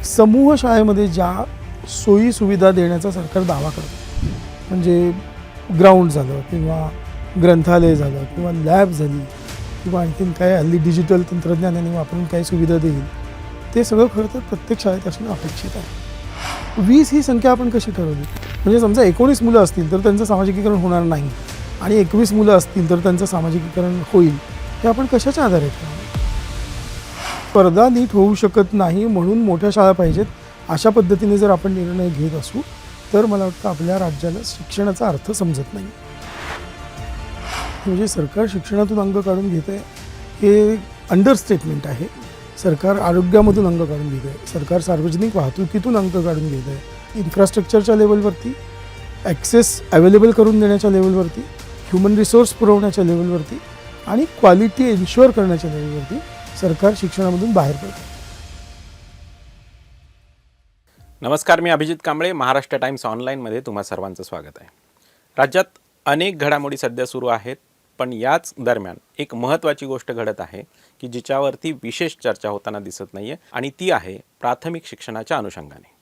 समूह शाळेमध्ये ज्या सोयी सुविधा देण्याचा सरकार दावा करतं, म्हणजे ग्राउंड झालं किंवा ग्रंथालय झालं किंवा लॅब झाली किंवा आणखीन काय हल्ली डिजिटल तंत्रज्ञानाने वापरून काही सुविधा देईल, ते सगळं खरं तर प्रत्येक शाळेत असणं अपेक्षित आहे. 20 ही संख्या आपण कशी ठरवली? म्हणजे समजा 19 मुलं असतील तर त्यांचं सामाजिकीकरण होणार नाही आणि 21 मुलं असतील तर त्यांचं सामाजिकीकरण होईल, हे आपण कशाच्या आधारे ठरवलं? स्पर्धा नीट होऊ शकत नाही म्हणून मोठ्या शाळा पाहिजेत, अशा पद्धतीने जर आपण निर्णय घेत असू तर मला वाटतं आपल्या राज्याला शिक्षणाचा अर्थ समजत नाही. म्हणजे सरकार शिक्षणातून अंग काढून घेत आहे हे अंडरस्टेटमेंट आहे. सरकार आरोग्यामधून अंग काढून घेत आहे, सरकार सार्वजनिक वाहतुकीतून अंग काढून घेत आहे, इन्फ्रास्ट्रक्चरच्या लेवलवरती, ॲक्सेस अवेलेबल करून देण्याच्या लेवलवरती, ह्युमन रिसोर्स पुरवण्याच्या लेवलवरती आणि क्वालिटी एन्श्युअर करण्याच्या लेवलवरती सरकार शिक्षणामधून बाहेर पडतं. नमस्कार, मी अभिजित कांबळे. महाराष्ट्र टाइम्स ऑनलाईनमध्ये तुम्हा सर्वांचं स्वागत आहे. राज्यात अनेक घडामोडी सध्या सुरू आहेत, पण याच दरम्यान एक महत्त्वाची गोष्ट घडत आहे की जिच्यावरती विशेष चर्चा होताना दिसत नाही आहे, आणि ती आहे प्राथमिक शिक्षणाच्या अनुषंगाने.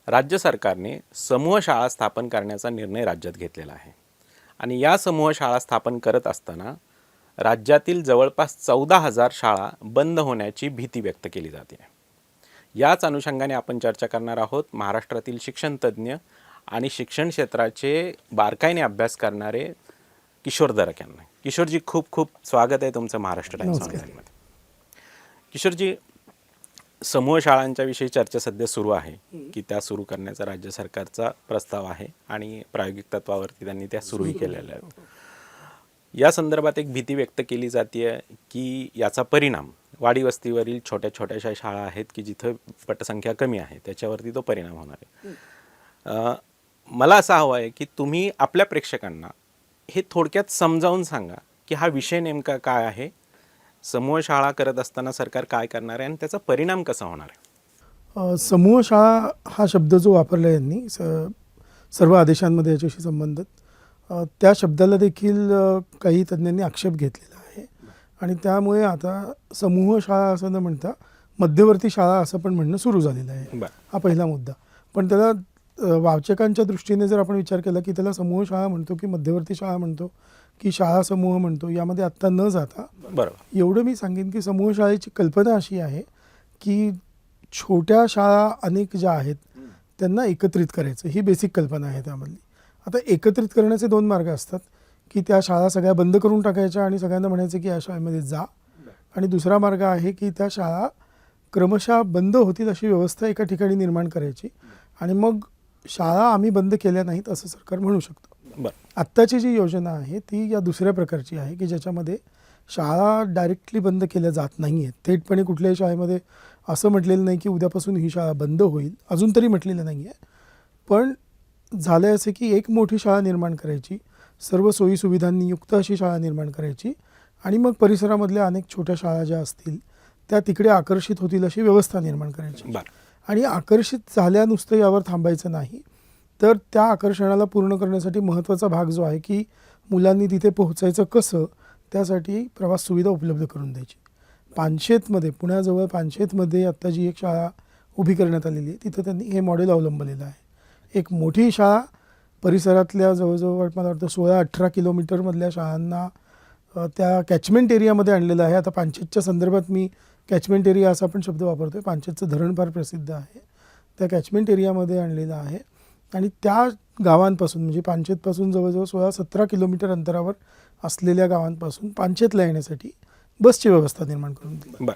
राज्य सरकारने समूह शाळा स्थापन करण्याचा निर्णय राज्यात घेतलेला आहे आणि या समूह शाळा स्थापन करत असताना राज्यातील जवळपास 14,000 शाळा बंद होण्याची भीती व्यक्त केली जाते. याच अनुषंगाने आपण चर्चा करणार आहोत महाराष्ट्रातील शिक्षण तज्ज्ञ आणि शिक्षण क्षेत्राचे बारकाईने अभ्यास करणारे किशोर दरक यांना. किशोरजी, खूप खूप स्वागत आहे तुमचं महाराष्ट्र टाइम्स ऑनलाईनमध्ये. किशोरजी, समूह शाळांच्या विषयी चर्चा सध्या सुरू आहे की त्या सुरू करण्याचा राज्य सरकारचा प्रस्ताव आहे आणि प्रायोगिक तत्वावरती त्यांनी त्या सुरूही केलेल्या आहेत. या संदर्भात एक भीती व्यक्त केली जाते की याचा परिणाम वाडी वस्तीवरील छोट्या छोट्याशा शाळा आहेत की जिथं पटसंख्या कमी आहे त्याच्यावरती तो परिणाम होणार आहे. मला असं हवं आहे की तुम्ही आपल्या प्रेक्षकांना हे थोडक्यात समजावून सांगा की हा विषय नेमका काय आहे, समूह शाळा करत असताना सरकार काय करणार आहे आणि त्याचा परिणाम कसा होणार आहे. समूह शाळा हा शब्द जो वापरला यांनी सर्व आदेशांमध्ये याच्याशी संबंधित, त्या शब्दाला देखील काही तज्ज्ञांनी आक्षेप घेतलेला आहे आणि त्यामुळे आता समूह शाळा असं न म्हणता मध्यवर्ती शाळा असं पण म्हणणं सुरू झालेलं आहे. हा पहिला मुद्दा. पण त्याला वाचकांच्या दृष्टीने जर आपण विचार केला की त्याला समूह शाळा म्हणतो की मध्यवर्ती शाळा म्हणतो की शाळा समूह म्हणतो, यामध्ये आत्ता न जाता बरोबर एवढं मी सांगेन की समूह शाळेची कल्पना अशी आहे की छोट्या शाळा अनेक ज्या आहेत त्यांना एकत्रित करायचं, ही बेसिक कल्पना आहे त्यामधली. आता एकत्रित करण्याचे 2 मार्ग असतात की त्या शाळा सगळ्या बंद करून टाकायच्या आणि सगळ्यांना म्हणायचं की या शाळेमध्ये जा, आणि दुसरा मार्ग आहे की त्या शाळा क्रमशः बंद होतील अशी व्यवस्था एका ठिकाणी निर्माण करायची आणि मग शाळा आम्ही बंद केल्या नाहीत असं सरकार म्हणू शकतं. आत्ताची जी योजना आहे ती या दुसऱ्या प्रकारची आहे की ज्याच्यामध्ये शाळा डायरेक्टली बंद केल्या जात नाही आहेत. थेटपणे कुठल्याही शाळेमध्ये असं म्हटलेलं नाही की उद्यापासून ही शाळा बंद होईल, अजून तरी म्हटलेलं नाही आहे. पण झालं आहे असं की एक मोठी शाळा निर्माण करायची, सर्व सोयीसुविधांनी युक्त अशी शाळा निर्माण करायची आणि मग परिसरामधल्या अनेक छोट्या शाळा ज्या असतील त्या तिकडे आकर्षित होतील अशी व्यवस्था निर्माण करायची. आणि आकर्षित झाल्या नुसतं यावर थांबायचं नाही, तर त्या आकर्षणाला पूर्ण करण्यासाठी महत्त्वाचा भाग जो आहे की मुलांनी तिथे पोहोचायचं कसं, त्यासाठी प्रवास सुविधा उपलब्ध करून द्यायची. पानशेतमध्ये, पुण्याजवळ पानशेतमध्ये आत्ता जी एक शाळा उभी करण्यात आलेली आहे तिथं त्यांनी हे मॉडेल अवलंबलेलं आहे. एक मोठी शाळा परिसरातल्या जवळजवळ मला वाटतं 16-18 किलोमीटरमधल्या शाळांना त्या कॅचमेंट एरियामध्ये आणलेलं आहे. आता पानशेतच्या संदर्भात मी कॅचमेंट एरिया असा पण शब्द वापरतो आहे. पानशेतचं धरण फार प्रसिद्ध आहे. त्या कॅचमेंट एरियामध्ये आणलेलं आहे आणि त्या गावांपासून, म्हणजे पानशेतपासून जवळजवळ 16-17 किलोमीटर अंतरावर असलेल्या गावांपासून पानशेतला येण्यासाठी बसची व्यवस्था निर्माण करून दिली.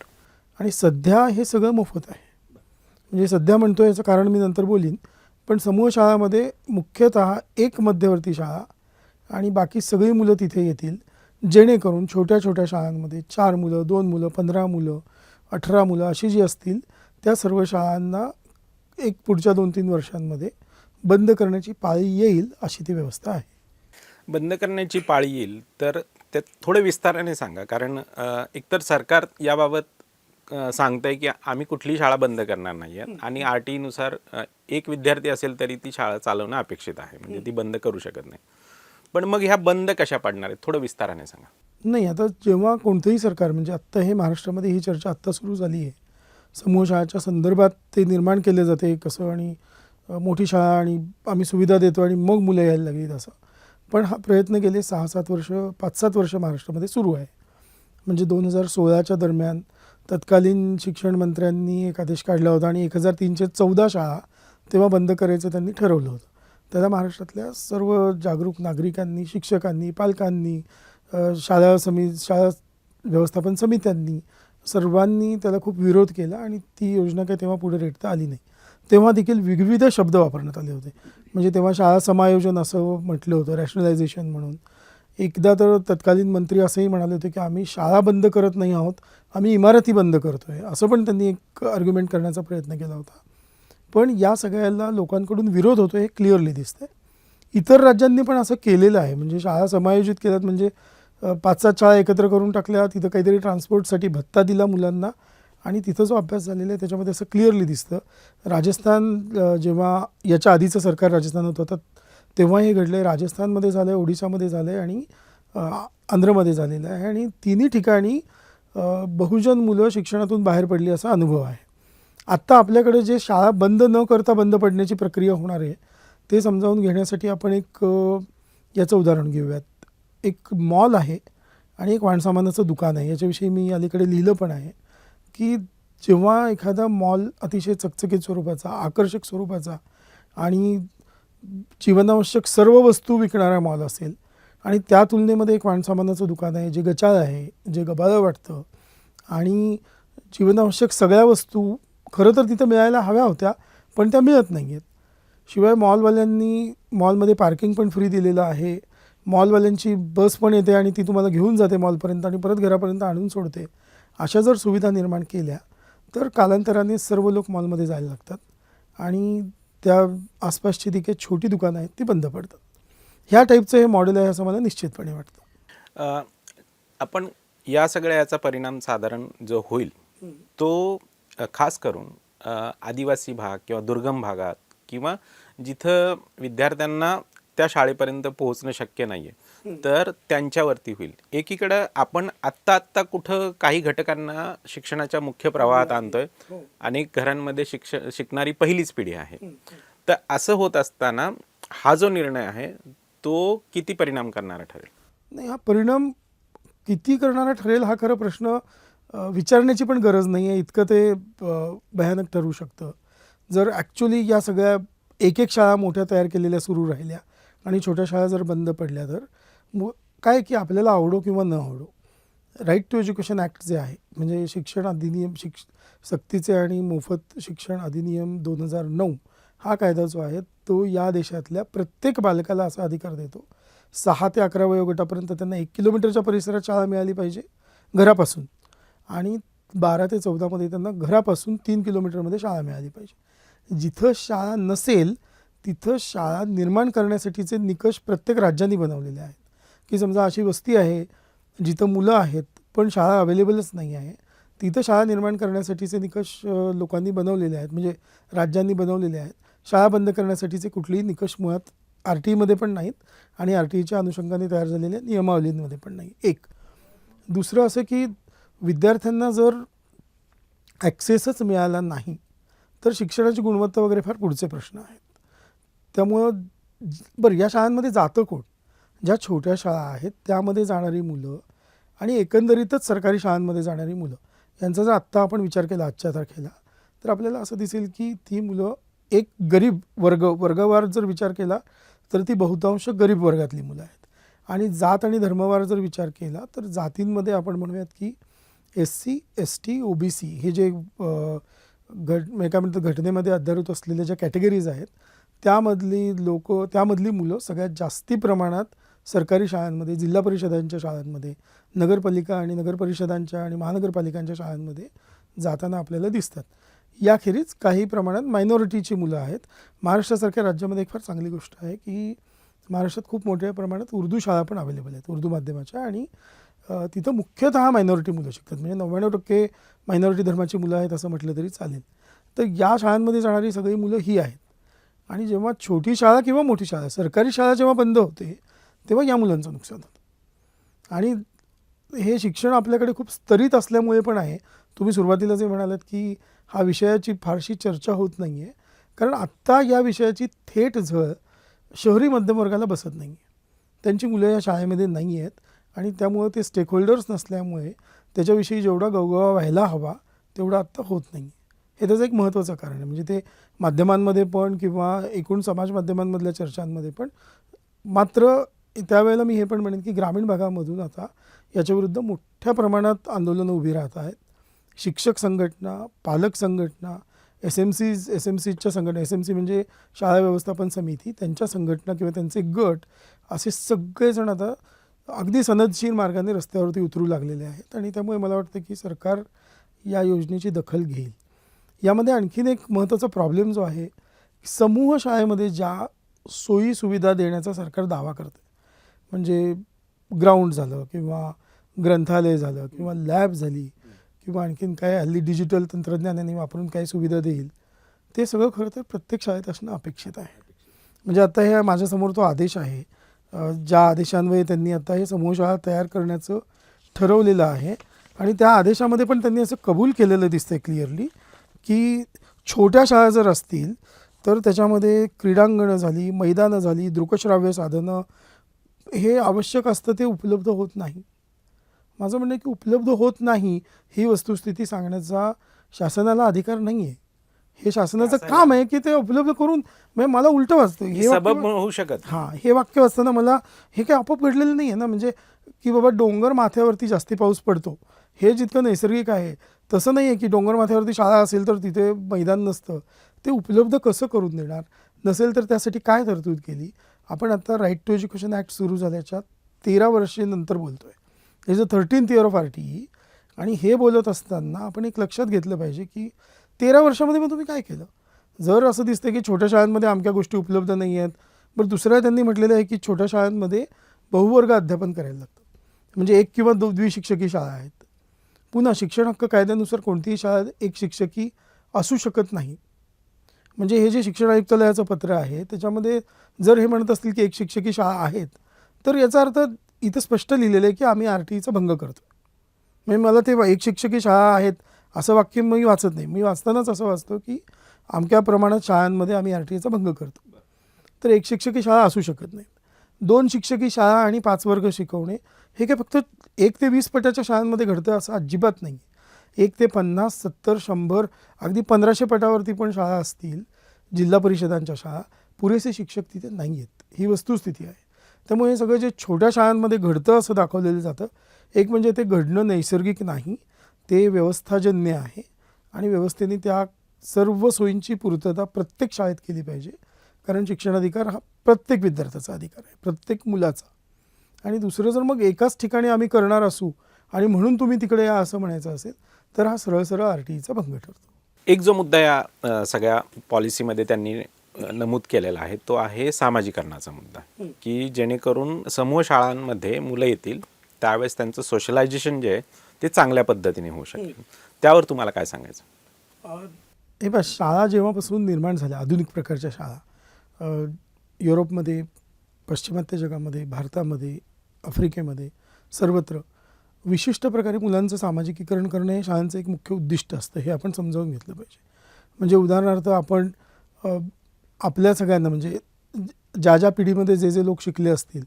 आणि सध्या हे सगळं मोफत आहे. म्हणजे सध्या म्हणतो याचं कारण मी नंतर बोलीन, पण समूह शाळामध्ये मुख्यतः एक मध्यवर्ती शाळा आणि बाकी सगळी मुलं तिथे येतील, जेणेकरून छोट्या छोट्या शाळांमध्ये 4 मुलं, 2 मुलं, 15 मुलं, 18 मुलं अशी जी असतील त्या सर्व शाळांना एक पुढच्या 2-3 वर्षांमध्ये बंद करण्याची पाळी येईल अशी ती व्यवस्था आहे. बंद करण्याची पाळी येईल तर त्यात थोडं विस्ताराने सांगा, कारण एकतर सरकार याबाबत सांगतंय की आम्ही कुठली शाळा बंद करणार नाही आहे आणि RTE नुसार एक विद्यार्थी असेल तरी ती शाळा चालवणं अपेक्षित आहे, म्हणजे ती बंद करू शकत नाही. पण मग ह्या बंद कशा पडणार आहेत, थोडं विस्ताराने सांगा. नाही, आता जेव्हा कोणतंही सरकार, म्हणजे आत्ता हे महाराष्ट्रामध्ये ही चर्चा आत्ता सुरू झाली आहे, समूह शाळाच्या संदर्भात ते निर्माण केले जाते कसं, आणि मोठी शाळा आणि आम्ही सुविधा देतो आणि मग मुलं यायला लागली तसं. पण हा प्रयत्न गेले 6-7 वर्ष 5-7 वर्ष महाराष्ट्रामध्ये सुरू आहे. म्हणजे 2016च्या दरम्यान तत्कालीन शिक्षण मंत्र्यांनी एक आदेश काढला होता आणि 1314 शाळा तेव्हा बंद करायचं त्यांनी ठरवलं होतं. त्याला महाराष्ट्रातल्या सर्व जागरूक नागरिकांनी, शिक्षकांनी, पालकांनी, शाळा व्यवस्थापन समित्यांनी, सर्वांनी त्याला खूप विरोध केला आणि ती योजना काही तेव्हा पुढे रेटता आली नाही. तेव्हा देखील विविध शब्द वापरण्यात आले होते. म्हणजे तेव्हा शाळा समायोजन असं म्हटलं होतं, रॅशनलायझेशन म्हणून. एकदा तर तत्कालीन मंत्री असंही म्हणाले होते की आम्ही शाळा बंद करत नाही आहोत, आम्ही इमारती बंद करतो आहे, असं पण त्यांनी एक आर्ग्युमेंट करण्याचा प्रयत्न केला होता. पण या सगळ्याला लोकांकडून विरोध होतो हे क्लिअरली दिसतंय. इतर राज्यांनी पण असं केलेलं आहे. म्हणजे शाळा समायोजित केल्यात, म्हणजे 5-7 शाळा एकत्र करून टाकल्या, तिथं काहीतरी ट्रान्सपोर्टसाठी भत्ता दिला मुलांना आणि तिथं जो अभ्यास झालेला आहे त्याच्यामध्ये असं क्लिअरली दिसतं. राजस्थान जेव्हा याच्या आधीचं सरकार राजस्थानात होतं तेव्हा हे घडलं आहे. राजस्थानमध्ये झालं आहे, ओडिशामध्ये झालं आहे आणि आंध्रमध्ये झालेलं आहे. आणि तिन्ही ठिकाणी बहुजन मुलं शिक्षणातून बाहेर पडली असा अनुभव आहे. आत्ता आपल्याकडे जे शाळा बंद न करता बंद पडण्याची प्रक्रिया होणार आहे ते समजावून घेण्यासाठी आपण एक याचं उदाहरण घेऊयात. एक मॉल आहे आणि एक वाणसामानाचं दुकान आहे. याच्याविषयी मी अलीकडे लिहिलं पण आहे की जेव्हा एखादा मॉल अतिशय चकचकीत स्वरूपाचा, आकर्षक स्वरूपाचा आणि जीवनावश्यक सर्व वस्तू विकणारा मॉल असेल आणि त्या तुलनेमध्ये एक वाणसामानाचं दुकान आहे जे गचाळ आहे, जे गबाळं वाटतं आणि जीवनावश्यक सगळ्या वस्तू खरं तर तिथं मिळायला हव्या होत्या पण त्या मिळत नाही आहेत. शिवाय मॉलवाल्यांनी मॉलमध्ये पार्किंग पण फ्री दिलेलं आहे, मॉलवाल्यांची बस पण येते आणि ती तुम्हाला घेऊन जाते मॉलपर्यंत आणि परत घरापर्यंत आणून सोडते. अशा जर सुविधा निर्माण केल्या तर कालांतराने सर्व लोक मॉलमध्ये जायला लागतात आणि त्या आसपासची ती काही छोटी दुकानं आहेत ती बंद पडतात. ह्या टाईपचं हे मॉडेल आहे असं मला निश्चितपणे वाटतं. आपण या सगळ्या याचा परिणाम साधारण जो होईल तो खास करून आदिवासी भाग किंवा दुर्गम भागात किंवा जिथं विद्यार्थ्यांना त्या शाळेपर्यंत पोहोचणं शक्य नाही आहे तर त्यांच्यावरती होईल. एकीकडं आपण आत्ता कुठं काही घटकांना शिक्षणाच्या मुख्य प्रवाहात आणतोय, अनेक घरांमध्ये शिकणारी पहिलीच पिढी आहे. तर असं होत असताना हा जो निर्णय आहे तो किती परिणाम करणारा ठरेल? नाही, हा परिणाम किती करणारा ठरेल हा खरं प्रश्न विचारण्याची पण गरज नाही आहे, इतकं ते भयानक ठरू शकतं. जर ॲक्च्युली या सगळ्या एक शाळा मोठ्या तयार केलेल्या सुरू राहिल्या आणि छोट्या शाळा जर बंद पडल्या तर काय की आपल्याला आवडो किंवा न आवडो, राईट टू एज्युकेशन ॲक्ट जे आहे, म्हणजे शिक्षण अधिनियम, सक्तीचे आणि मोफत शिक्षण अधिनियम 2009 हा कायदा जो आहे तो या देशातल्या प्रत्येक बालकाला असा अधिकार देतो 6 ते 11 वयोगटापर्यंत त्यांना 1 किलोमीटरच्या परिसरात शाळा मिळाली पाहिजे घरापासून आणि 12 ते 14मध्ये त्यांना घरापासून 3 किलोमीटरमध्ये शाळा मिळाली पाहिजे. जिथं शाळा नसेल तिथं शाळा निर्माण करण्यासाठीचे निकष प्रत्येक राज्यांनी बनवलेले आहेत. की समजा अशी वस्ती आहे जिथं मुलं आहेत पण शाळा अवेलेबलच नाही आहे, तिथं शाळा निर्माण करण्यासाठीचे निकष लोकांनी बनवलेले आहेत, म्हणजे राज्यांनी बनवलेले आहेत. शाळा बंद करण्यासाठीचे कुठलेही निकष मुळात RTEमध्ये पण नाहीत आणि RTEच्या अनुषंगाने तयार झालेल्या नियमावलींमध्ये पण नाही. एक दुसरं असं की विद्यार्थ्यांना जर ॲक्सेसच मिळाला नाही तर शिक्षणाची गुणवत्ता वगैरे फार पुढचे प्रश्न आहेत. त्यामुळं बरं या शाळांमध्ये जातं कोण? ज्या छोट्या शाळा आहेत त्यामध्ये जाणारी मुलं आणि एकंदरीतच सरकारी शाळांमध्ये जाणारी मुलं यांचा जर आत्ता आपण विचार केला आजच्या तारखेला तर आपल्याला असं दिसेल की ती मुलं एक गरीब वर्गवार जर विचार केला तर ती बहुतांश गरीब वर्गातली मुलं आहेत. आणि जात आणि धर्मवार जर विचार केला तर जातींमध्ये आपण म्हणूयात की SC, ST, OBC हे जे काय म्हणतात घटनेमध्ये अध्यारूत असलेल्या ज्या कॅटेगरीज आहेत त्यामधली मुलं सगळ्यात जास्ती प्रमाणात सरकारी शाळांमध्ये, जिल्हा परिषदांच्या शाळांमध्ये, नगरपालिका आणि नगरपरिषदांच्या आणि महानगरपालिकांच्या शाळांमध्ये जाताना आपल्याला दिसतात. याखेरीज काही प्रमाणात मायनॉरिटीची मुलं आहेत. महाराष्ट्रासारख्या राज्यामध्ये एक फार चांगली गोष्ट आहे की महाराष्ट्रात खूप मोठ्या प्रमाणात उर्दू शाळा पण अवेलेबल आहेत, उर्दू माध्यमाच्या, आणि तिथं मुख्यतः मायनॉरिटी मुलं शिकतात. म्हणजे 99% मायनॉरिटी धर्माची मुलं आहेत असं म्हटलं तरी चालेल. तर या शाळांमध्ये जाणारी सगळी मुलं ही आहेत. आणि जेव्हा छोटी शाळा किंवा मोठी शाळा, सरकारी शाळा जेव्हा बंद होते तेव्हा या मुलांचं नुकसान होतं. आणि हे शिक्षण आपल्याकडे खूप स्तरित असल्यामुळे पण आहे. तुम्ही सुरुवातीला जे म्हणालात की हा विषयाची फारशी चर्चा होत नाही आहे, कारण आत्ता या विषयाची थेट झळ शहरी मध्यमवर्गाला बसत नाही आहे. त्यांची मुलं या शाळेमध्ये नाही आहेत आणि त्यामुळं ते स्टेकहोल्डर्स नसल्यामुळे त्याच्याविषयी जेवढा गवगवा व्हायला हवा तेवढा आत्ता होत नाही आहे. हे त्याचं एक महत्त्वाचं कारण आहे. म्हणजे ते माध्यमांमध्ये पण किंवा एकूण समाज माध्यमांमधल्या चर्चांमध्ये पण. मात्र त्यावेळेला मी हे पण म्हणेन की ग्रामीण भागामधून आता याच्याविरुद्ध मोठ्या प्रमाणात आंदोलनं उभी राहत आहेत. शिक्षक संघटना, पालक संघटना, एस-एम-सीच्या संघटना, एस-एम-सी म्हणजे शाळा व्यवस्थापन समिती, त्यांच्या संघटना किंवा त्यांचे गट असे सगळेजण आता अगदी सनदशीर मार्गाने रस्त्यावरती उतरू लागलेले आहेत आणि त्यामुळे मला वाटतं की सरकार या योजनेची दखल घेईल. यामध्ये आणखीन एक महत्त्वाचा प्रॉब्लेम जो आहे, समूह शाळेमध्ये ज्या सोयी सुविधा देण्याचा सरकार दावा करते, म्हणजे ग्राउंड झालं किंवा ग्रंथालय झालं किंवा लॅब झाली किंवा आणखीन काय हल्ली डिजिटल तंत्रज्ञानाने वापरून काही सुविधा देईल, ते सगळं खरं तर प्रत्येक शाळेत असणं अपेक्षित आहे. म्हणजे आता हे माझ्यासमोर तो आदेश आहे, ज्या आदेशान्वये त्यांनी आता हे समूह शाळा तयार करण्याचं ठरवलेलं आहे आणि त्या आदेशामध्ये पण त्यांनी असं कबूल केलेलं दिसतंय क्लिअरली की छोट्या शाळा जर असतील तर त्याच्यामध्ये क्रीडांगणं झाली, मैदानं झाली, दृकश्राव्य साधनं हे आवश्यक असतं ते उपलब्ध होत नाही. माझं म्हणणं आहे की उपलब्ध होत नाही ही वस्तुस्थिती सांगण्याचा शासनाला अधिकार नाही आहे. हे शासनाचं काम आहे की ते उपलब्ध करून. म्हणजे मला उलटं वाचतं हे सबब होऊ शकत. हे वाक्य वाचताना मला हे काही आपोआप घडलेलं नाही आहे ना. म्हणजे की बाबा डोंगर माथ्यावरती जास्ती पाऊस पडतो हे जितकं नैसर्गिक आहे तसं नाही आहे की डोंगर माथ्यावरती शाळा असेल तर तिथे मैदान नसतं. ते उपलब्ध कसं करून देणार, नसेल तर त्यासाठी काय तरतूद केली. आपण आता राईट टू एज्युकेशन ॲक्ट सुरू झाल्याच्या 13 वर्षानंतर बोलतो आहे. Is a 13th year of RTE. आणि हे बोलत असताना आपण एक लक्षात घेतलं पाहिजे की 13 वर्षामध्ये मग तुम्ही काय केलं. जर असं दिसतं की छोट्या शाळांमध्ये अमक्या गोष्टी उपलब्ध नाही आहेत, बरं दुसऱ्या त्यांनी म्हटलेलं आहे की छोट्या शाळांमध्ये बहुवर्ग अध्यापन करायला लागतं, म्हणजे एक किंवा द्विशिक्षकी शाळा आहेत. पुन्हा शिक्षण हक्क कायद्यानुसार कोणतीही शाळा एक शिक्षकी असू शकत नाही. म्हणजे हे जे शिक्षण आयुक्तालयाचं पत्र आहे त्याच्यामध्ये जर हे म्हणत असतील की एक शिक्षकी शाळा आहेत तर याचा अर्थ इथं स्पष्ट लिहिलेलं आहे की आम्ही RTEचा भंग करतो. म्हणजे मला ते एक शिक्षकी शाळा आहेत असं वाक्य मी वाचत नाही. मी वाचतानाच असं वाचतो की अमक्या प्रमाणात शाळांमध्ये आम्ही RTEचा भंग करतो. तर एक शिक्षकी शाळा असू शकत नाही. 2 शिक्षकी शाळा आणि 5 वर्ग शिकवणे हे काय फक्त 1 ते 20 पटाच्या शाळांमध्ये घडतं असं अजिबात नाही. 1 ते 50, 70, 100 अगदी 1500 पटावरती पण शाळा असतील, जिल्हा परिषदांच्या शाळा, पुरेसे शिक्षक तिथे नाही आहेत. ही वस्तुस्थिती आहे. त्यामुळे हे सगळं जे छोट्या शाळांमध्ये घडतं असं दाखवलेलं जातं. एक म्हणजे ते घडणं नैसर्गिक नाही, ते व्यवस्थाजन्य आहे आणि व्यवस्थेने त्या सर्व सोयींची पूर्तता प्रत्येक शाळेत केली पाहिजे. कारण शिक्षणाधिकार हा प्रत्येक विद्यार्थ्याचा अधिकार आहे, प्रत्येक मुलाचा. आणि दुसरं जर मग एकाच ठिकाणी आम्ही करणार असू आणि म्हणून तुम्ही तिकडे या असं म्हणायचं असेल तर हा सरळ सरळ RTEचा भंग ठरतो. एक जो मुद्दा या सगळ्या पॉलिसीमध्ये त्यांनी नमूद केलेला आहे तो आहे सामाजिकरणाचा मुद्दा, की जेणेकरून समूह शाळांमध्ये मुलं येतील त्यावेळेस त्यांचं सोशलायझेशन जे आहे ते चांगल्या पद्धतीने होऊ शकेल. त्यावर तुम्हाला काय सांगायचं? हे बघ, शाळा जेव्हापासून निर्माण झाल्या आधुनिक प्रकारच्या शाळा युरोपमध्ये, पाश्चिमात्य जगामध्ये, भारतामध्ये, आफ्रिकेमध्ये सर्वत्र विशिष्ट प्रकारे मुलांचं सामाजिकीकरण करणं हे शाळांचं एक मुख्य उद्दिष्ट असतं. हे आपण समजावून घेतलं पाहिजे. म्हणजे उदाहरणार्थ आपण आपल्या सगळ्यांना म्हणजे ज्या ज्या पिढीमध्ये जे जे लोक शिकले असतील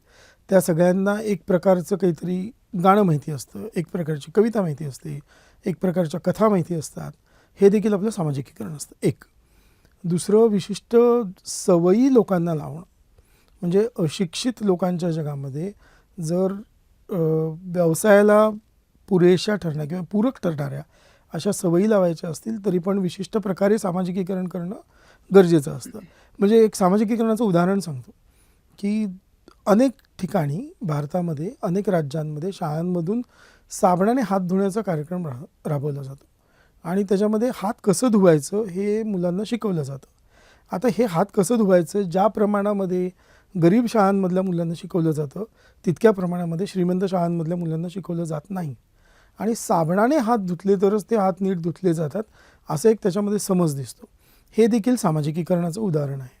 त्या सगळ्यांना एक प्रकारचं काहीतरी गाणं माहिती असतं, एक प्रकारची कविता माहिती असते, एक प्रकारच्या कथा माहिती असतात. हे देखील आपलं सामाजिकीकरण असतं. एक दुसरं विशिष्ट सवयी लोकांना लावणं, म्हणजे अशिक्षित लोकांच्या जगामध्ये जर व्यवसायाला पुरेशा ठरण्या किंवा पूरक ठरणाऱ्या अशा सवयी लावायच्या असतील तरी पण विशिष्ट प्रकारे सामाजिकीकरण करणं गरजेचं असतं. म्हणजे एक सामाजिकीकरणाचं उदाहरण सांगतो की अनेक ठिकाणी भारतामध्ये अनेक राज्यांमध्ये शाळांमधून साबणाने हात धुण्याचा कार्यक्रम राबवला जातो आणि त्याच्यामध्ये हात कसं धुवायचं हे मुलांना शिकवलं जातं. आता हे हात कसं धुवायचं ज्या प्रमाणामध्ये गरीब शाळांमधल्या मुलांना शिकवलं जातं तितक्या प्रमाणामध्ये श्रीमंत शाळांमधल्या मुलांना शिकवलं जात नाही. आणि साबणाने हात धुतले तरच ते हात नीट धुतले जातात असं एक त्याच्यामध्ये समज दिसतो. हे देखील सामाजिकीकरणाचं उदाहरण आहे.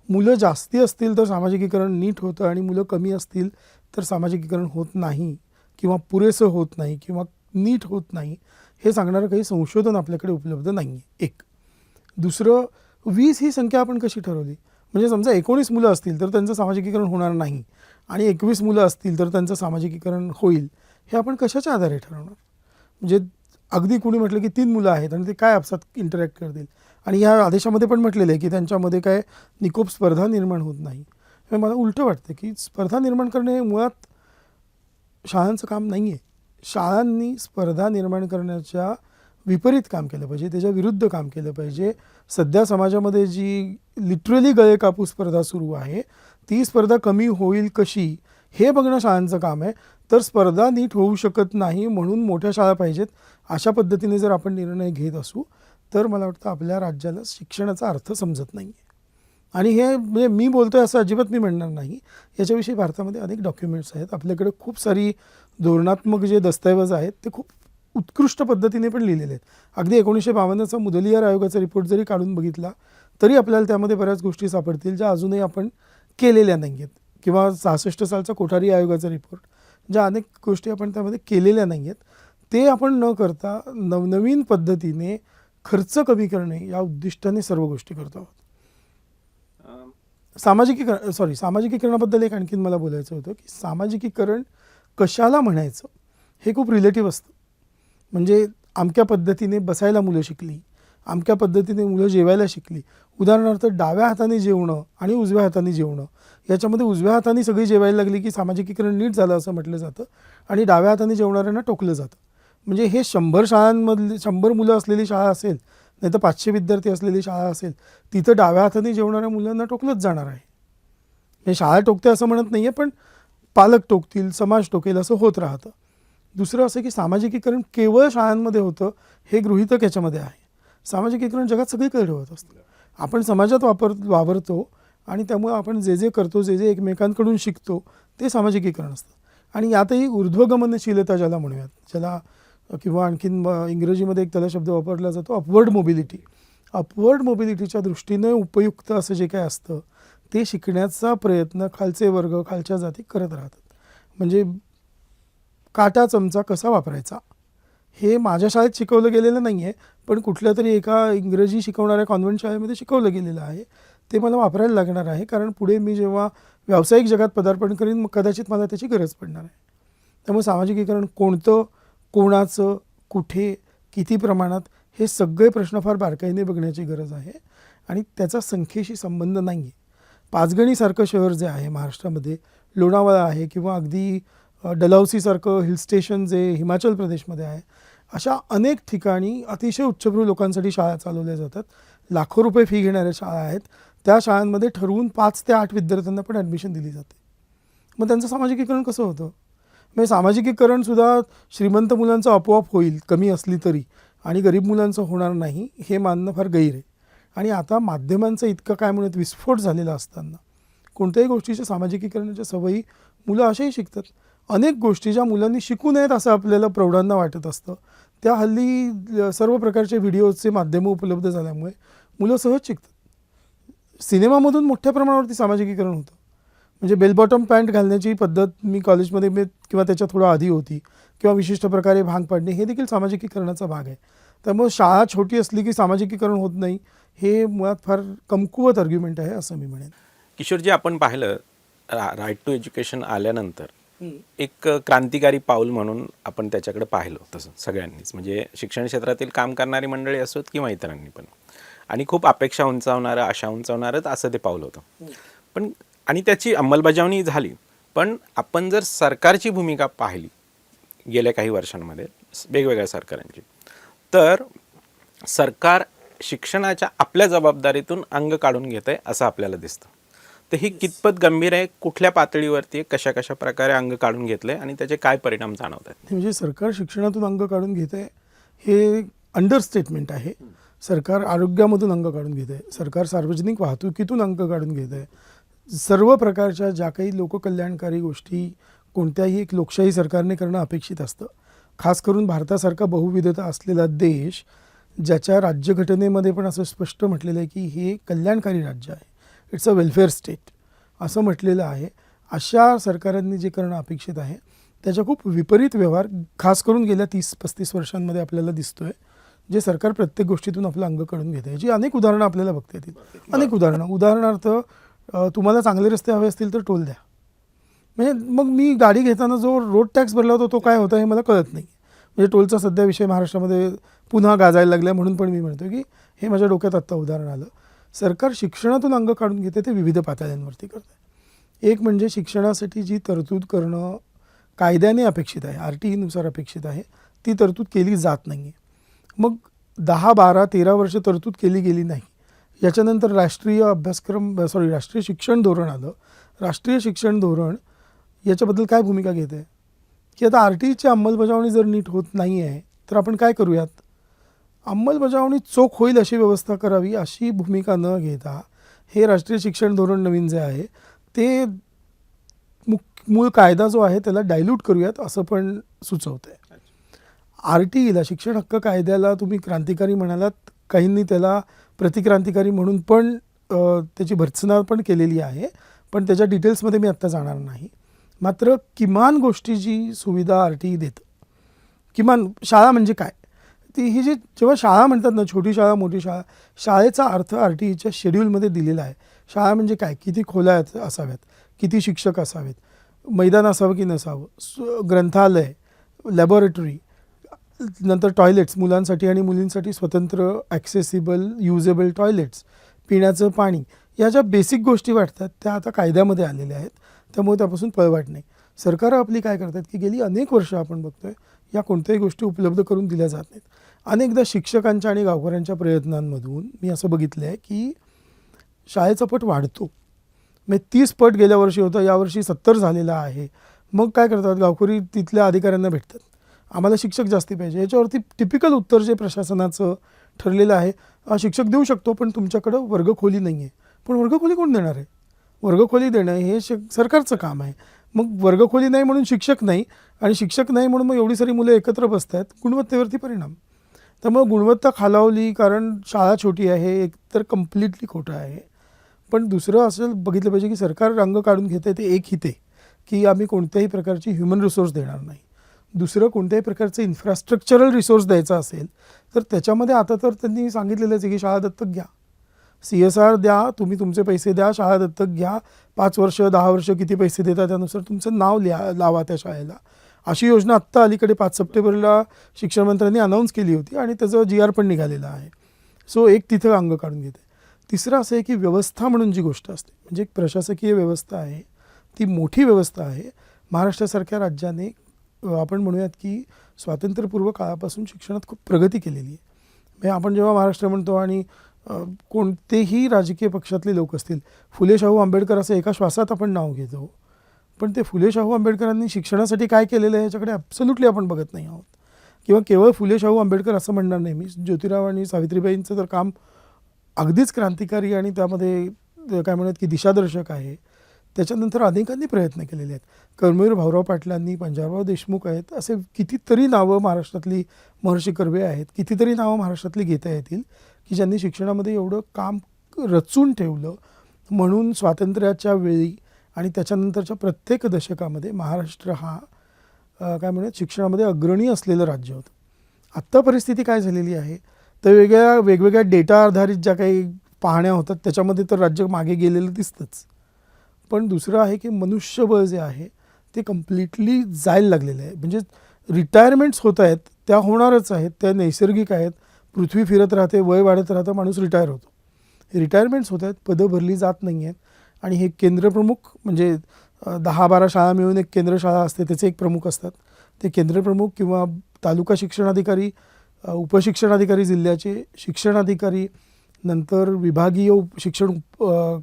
मुलं जास्ती असतील तर सामाजिकीकरण नीट होतं आणि मुलं कमी असतील तर सामाजिकीकरण होत नाही किंवा पुरेसं होत नाही किंवा नीट होत नाही हे सांगणारं काही संशोधन आपल्याकडे उपलब्ध नाही आहे. एक. दुसरं, 20 ही संख्या आपण कशी ठरवली? म्हणजे समजा 19 मुलं असतील तर त्यांचं सामाजिकीकरण होणार नाही आणि 21 मुलं असतील तर त्यांचं सामाजिकीकरण होईल, हे आपण कशाच्या आधारे ठरवणार? म्हणजे अगदी कुणी म्हटलं की 3 मुलं आहेत आणि ते काय आपसात इंटरॅक्ट करतील, आणि या आदेशामध्ये पण म्हटलेलं आहे की त्यांच्यामध्ये काय निकोप स्पर्धा निर्माण होत नाही. हे मला उलटं वाटतं की स्पर्धा निर्माण करणे हे मुळात शाळांचं काम नाही आहे. शाळांनी स्पर्धा निर्माण करण्याच्या विपरीत काम केलं पाहिजे, त्याच्या विरुद्ध काम केलं पाहिजे. सध्या समाजामध्ये जी लिटरली गळे कापूस स्पर्धा सुरू आहे, ती स्पर्धा कमी होईल कशी हे बघणं शाळांचं काम आहे. तर स्पर्धा नीट होऊ शकत नाही म्हणून मोठ्या शाळा पाहिजेत, अशा पद्धतीने जर आपण निर्णय घेत असू तर मला वाटतं आपल्या राज्याला शिक्षणाचा अर्थ समजत नाही आहे. आणि हे म्हणजे मी बोलतोय असं अजिबात मी म्हणणार नाही. याच्याविषयी भारतामध्ये अनेक डॉक्युमेंट्स आहेत. आपल्याकडे खूप सारी धोरणात्मक जे दस्तऐवज आहेत ते खूप उत्कृष्ट पद्धतीने पण लिहिलेले आहेत. अगदी 1952चा मुदलियार आयोगाचा रिपोर्ट जरी काढून बघितला तरी आपल्याला त्यामध्ये बऱ्याच गोष्टी सापडतील ज्या अजूनही आपण केलेल्या नाही आहेत. किंवा 66 सालचा कोठारी आयोगाचा रिपोर्ट, ज्या अनेक गोष्टी आपण त्यामध्ये केलेल्या नाही आहेत, ते आपण न करता नवनवीन पद्धतीने खर्च कमी करणे या उद्दिष्टाने सर्व गोष्टी करतो आहोत. सामाजिकीकरणाबद्दल एक आणखीन मला बोलायचं होतं की सामाजिकीकरण कशाला म्हणायचं हे खूप रिलेटिव्ह असतं. म्हणजे अमक्या पद्धतीने बसायला मुलं शिकली, अमक्या पद्धतीने मुलं जेवायला शिकली. उदाहरणार्थ डाव्या हाताने जेवणं आणि उजव्या हाताने जेवणं, याच्यामध्ये उजव्या हाताने सगळी जेवायला लागली की सामाजिकीकरण नीट झालं असं म्हटलं जातं आणि डाव्या हाताने जेवणाऱ्यांना टोकलं जातं. म्हणजे हे 100 शाळांमधली 100 मुलं असलेली शाळा असेल, नाही तर 500 विद्यार्थी असलेली शाळा असेल, तिथं डाव्या हाताने जेवणाऱ्या मुलांना टोकलंच जाणार आहे. हे शाळा टोकते असं म्हणत नाही आहे, पण पालक टोकतील, समाज टोकेल असं होत राहतं. दुसरं असं की सामाजिकीकरण केवळ शाळांमध्ये होतं हे गृहीतक याच्यामध्ये आहे. सामाजिकीकरण जगात सगळीकडे होत असतं. आपण समाजात वावरतो आणि त्यामुळे आपण जे जे करतो, जे जे एकमेकांकडून शिकतो ते सामाजिकीकरण असतं. आणि यातही ऊर्ध्वगमनशीलता ज्याला म्हणूयात, ज्याला किंवा आणखीन इंग्रजीमध्ये एक त्याला शब्द वापरला जातो अपवर्ड मोबिलिटी. अपवर्ड मोबिलिटीच्या दृष्टीने उपयुक्त असं जे काय असतं ते शिकण्याचा प्रयत्न खालचे वर्ग, खालच्या जाती करत राहतात. म्हणजे काटा चमचा कसा वापरायचा हे माझ्या शाळेत शिकवलं गेलेलं नाही आहे, पण कुठल्या तरी एका इंग्रजी शिकवणाऱ्या कॉन्व्हेंट शाळेमध्ये शिकवलं गेलेलं आहे. ते मला वापरायला लागणार आहे, कारण पुढे मी जेव्हा व्यावसायिक जगात पदार्पण करीन मग कदाचित मला त्याची गरज पडणार आहे. त्यामुळे सामाजिकीकरण कोणतं, कोणाचं, कुठे, किती प्रमाणात हे सगळे प्रश्न फार बारकाईने बघण्याची गरज आहे आणि त्याचा संख्येशी संबंध नाही आहे. पाचगणीसारखं शहर जे आहे महाराष्ट्रामध्ये, लोणावळा आहे किंवा अगदी डलहौसीसारखं हिल स्टेशन जे हिमाचल प्रदेशमध्ये आहे, अशा अनेक ठिकाणी अतिशय उच्चभ्रू लोकांसाठी शाळा चालवल्या जातात. लाखो रुपये फी घेणाऱ्या शाळा आहेत. त्या शाळांमध्ये ठरवून 5 ते 8 विद्यार्थ्यांना पण ॲडमिशन दिली जाते. मग त्यांचं सामाजिकीकरण कसं होतं? म्हणजे सामाजिकीकरणसुद्धा श्रीमंत मुलांचं आपोआप होईल कमी असली तरी, आणि गरीब मुलांचं होणार नाही हे मानणं फार गैर आहे. आणि आता माध्यमांचा इतकं काय म्हणत विस्फोट झालेला असताना कोणत्याही गोष्टीच्या सामाजिकीकरणाच्या सवयी मुलं अशाही शिकतात. अनेक गोष्टी ज्या मुलांनी शिकू नयेत असं आपल्याला प्रौढांना वाटत असतं, त्या हल्ली सर्व प्रकारचे व्हिडिओजचे माध्यमं उपलब्ध झाल्यामुळे मुलं सहज शिकतात. सिनेमामधून मोठ्या प्रमाणावरती सामाजिकीकरण होतं. म्हणजे बेल बॉटम पॅन्ट घालण्याची पद्धत मी कॉलेजमध्ये किंवा त्याच्या थोडं आधी होती, किंवा विशिष्ट प्रकारे भांग पाडणे हे देखील सामाजिकीकरणाचा भाग आहे. त्यामुळे शाळा छोटी असली की सामाजिकीकरण होत नाही हे मुळात फार कमकुवत आर्ग्युमेंट आहे असं मी म्हणेन. किशोरजी, आपण पाहिलं राईट टू एज्युकेशन आल्यानंतर एक क्रांतिकारी पाऊल म्हणून आपण त्याच्याकडे पाहिलं तसं सगळ्यांनीच, म्हणजे शिक्षण क्षेत्रातील काम करणारी मंडळी असोत किंवा इतरांनी पण, आणि खूप अपेक्षा उंचावणारं, आशा उंचावणारंच असं ते पाऊल होतं. पण आणि त्याची अंमलबजावणी झाली. पण आपण जर सरकारची भूमिका पाहिली गेल्या काही वर्षांमध्ये वेगवेगळ्या सरकारांची, तर सरकार शिक्षणाच्या आपल्या जबाबदारीतून अंग काढून घेत आहे असं आपल्याला दिसतं. तर ही कितपत गंभीर आहे, कुठल्या पातळीवरती कशा कशा प्रकारे अंग काढून घेतले आणि त्याचे काय परिणाम जाणवत आहेत? म्हणजे सरकार शिक्षणातून अंग काढून घेत आहे हे अंडरस्टेटमेंट आहे. सरकार आरोग्यामधून अंग काढून घेत आहे, सरकार सार्वजनिक वाहतुकीतून अंग काढून घेत आहे. सर्व प्रकारच्या ज्या काही लोककल्याणकारी गोष्टी कोणत्याही एक लोकशाही सरकारने करणं अपेक्षित असतं, खास करून भारतासारखा बहुविधता असलेला देश ज्याच्या राज्यघटनेमध्ये पण असं स्पष्ट म्हटलेलं आहे की हे कल्याणकारी राज्य आहे, इट्स अ वेलफेअर स्टेट असं म्हटलेलं आहे. अशा सरकारांनी जे करणं अपेक्षित आहे त्याच्या खूप विपरीत व्यवहार खास करून गेल्या 30-35 वर्षांमध्ये आपल्याला दिसतोय, जे सरकार प्रत्येक गोष्टीतून आपलं अंग काढून घेते. याची अनेक उदाहरणं आपल्याला बघता येतील. अनेक उदाहरणार्थ तुम्हाला चांगले रस्ते हवे असतील तर टोल द्या. म्हणजे मग मी गाडी घेताना जो रोड टॅक्स भरला होता तो काय होता हे मला कळत नाही. म्हणजे टोलचा सध्या विषय महाराष्ट्रामध्ये पुन्हा गाजायला लागला म्हणून पण मी म्हणतो की हे माझ्या डोक्यात आत्ता उदाहरण आलं. सरकार शिक्षणातून अंग काढून घेते ते विविध पातळ्यांवरती करते. एक म्हणजे शिक्षणासाठी जी तरतूद करणं कायद्याने अपेक्षित आहे, RTEनुसार अपेक्षित आहे, ती तरतूद केली जात नाही आहे. मग 10, 12, 13 वर्ष तरतूद केली गेली नाही. याच्यानंतर राष्ट्रीय शिक्षण धोरण आलं. राष्ट्रीय शिक्षण धोरण याच्याबद्दल काय भूमिका घेते की आता RTEची अंमलबजावणी जर नीट होत नाही आहे तर आपण काय करूयात, अंमलबजावणी चोख होईल अशी व्यवस्था करावी अशी भूमिका न घेता हे राष्ट्रीय शिक्षण धोरण नवीन जे आहे ते मूळ कायदा जो आहे त्याला डायल्यूट करूयात असं पण सुचवतं आहे. RTEला शिक्षण हक्क कायद्याला तुम्ही क्रांतिकारी म्हणालात, काहींनी त्याला प्रतिक्रांतिकारी म्हणून पण त्याची भर्त्सना पण केलेली आहे, पण त्याच्या डिटेल्समध्ये मी आत्ता जाणार नाही. मात्र किमान गोष्टी जी सुविधा RTE देतं, किमान शाळा म्हणजे काय, ती ही जी जेव्हा शाळा म्हणतात ना, छोटी शाळा मोठी शाळा, शाळेचा अर्थ RTEच्या शेड्यूलमध्ये दिलेला आहे. शाळा म्हणजे काय, किती खोल्या असाव्यात, किती शिक्षक असावेत, मैदान असावं की नसावं, ग्रंथालय, लॅबॉरेटरी, नंतर टॉयलेट्स मुलांसाठी आणि मुलींसाठी स्वतंत्र ॲक्सेसिबल युजेबल टॉयलेट्स, पिण्याचं पाणी, या ज्या बेसिक गोष्टी वाटतात त्या आता कायद्यामध्ये आलेल्या आहेत. त्यामुळे त्यापासून पळवाट नाही. सरकारं आपली काय करतात की गेली अनेक वर्ष आपण बघतोय या कोणत्याही गोष्टी उपलब्ध करून दिल्या जात नाहीत. अनेकदा शिक्षकांच्या आणि गावकऱ्यांच्या प्रयत्नांमधून मी असं बघितलं आहे की शाळेचा पट वाढतो. म्हणजे 30 पट गेल्या वर्षी होता, यावर्षी 70 झालेला आहे. मग काय करतात, गावकरी तिथल्या अधिकाऱ्यांना भेटतात, आम्हाला शिक्षक जास्ती पाहिजे. याच्यावरती टिपिकल उत्तर जे प्रशासनाचं ठरलेलं आहे, शिक्षक देऊ शकतो पण तुमच्याकडं वर्गखोली नाही आहे. पण वर्गखोली कोण देणार आहे, वर्गखोली देणं हे सरकारचं काम आहे. मग वर्गखोली नाही म्हणून शिक्षक नाही, आणि शिक्षक नाही म्हणून मग एवढी सारी मुलं एकत्र बसत आहेत, गुणवत्तेवरती परिणाम. त्यामुळे गुणवत्ता खालावली कारण शाळा छोटी आहे, एक तर कम्प्लिटली खोटं आहे. पण दुसरं असं बघितलं पाहिजे की सरकार रंग काढून घेते ते एक हिते की आम्ही कोणत्याही प्रकारची ह्युमन रिसोर्स देणार नाही. दुसरं कोणत्याही प्रकारचं इन्फ्रास्ट्रक्चरल रिसोर्स द्यायचा असेल तर त्याच्यामध्ये आता तर त्यांनी सांगितलेलंच आहे की शाळा दत्तक घ्या, CSR द्या, तुम्ही तुमचे पैसे द्या, शाळा दत्तक घ्या, 5 वर्ष 10 वर्ष किती पैसे देता त्यानुसार तुमचं नाव लावा त्या शाळेला. अशी योजना आत्ता अलीकडे 5 सप्टेंबरला शिक्षण मंत्र्यांनी अनाऊन्स केली होती आणि त्याचं GR पण निघालेलं आहे. सो एक तिथं अंग काढून घेते. तिसरं असं आहे की व्यवस्था म्हणून जी गोष्ट असते, म्हणजे एक प्रशासकीय व्यवस्था आहे, ती मोठी व्यवस्था आहे. महाराष्ट्रासारख्या राज्याने आपण म्हणूयात की स्वातंत्र्यपूर्व काळापासून शिक्षणात खूप प्रगती केलेली आहे. म्हणजे आपण जेव्हा महाराष्ट्र म्हणतो आणि कोणतेही राजकीय पक्षातले लोक असतील, फुले शाहू आंबेडकर असं एका श्वासात आपण नाव घेतो, पण ते फुले शाहू आंबेडकरांनी शिक्षणासाठी काय केलेलं आहे याच्याकडे ॲब्सोल्युटली आपण बघत नाही आहोत. किंवा केवळ फुले शाहू आंबेडकर असं म्हणणार नाही मी, ज्योतिराव आणि सावित्रीबाईंचं तर काम अगदीच क्रांतिकारी आणि त्यामध्ये काय म्हणत की दिशादर्शक आहे. त्याच्यानंतर अनेकांनी प्रयत्न केलेले आहेत. कर्मवीर भाऊराव पाटलांनी, पंजाबराव देशमुख आहेत, असे कितीतरी नावं महाराष्ट्रातली, महर्षी कर्वे आहेत, कितीतरी नावं महाराष्ट्रातली घेता येतील की ज्यांनी शिक्षणामध्ये एवढं काम रचून ठेवलं. म्हणून स्वातंत्र्याच्या वेळी आणि त्याच्यानंतरच्या प्रत्येक दशकामध्ये महाराष्ट्र हा काय म्हणत शिक्षणामध्ये अग्रणी असलेलं राज्य होतं. आत्ता परिस्थिती काय झालेली आहे तर वेगवेगळ्या डेटा आधारित ज्या काही पाहण्या होतात त्याच्यामध्ये तर राज्य मागे गेलेलं दिसतंच. पण दुसरं आहे की मनुष्यबळ जे आहे ते कम्प्लिटली जायला लागलेलं आहे. म्हणजे रिटायरमेंट्स होत आहेत, त्या होणारच आहेत, त्या नैसर्गिक आहेत. पृथ्वी फिरत राहते, वय वाढत राहतं, माणूस रिटायर होतो. रिटायरमेंट्स होत आहेत, पदं भरली जात नाही आहेत. आणि हे केंद्रप्रमुख म्हणजे 10-12 शाळा मिळून एक केंद्र शाळा असते, त्याचे एक प्रमुख असतात. ते केंद्रप्रमुख किंवा तालुका शिक्षणाधिकारी, उपशिक्षणाधिकारी, जिल्ह्याचे शिक्षणाधिकारी, नंतर विभागीय शिक्षण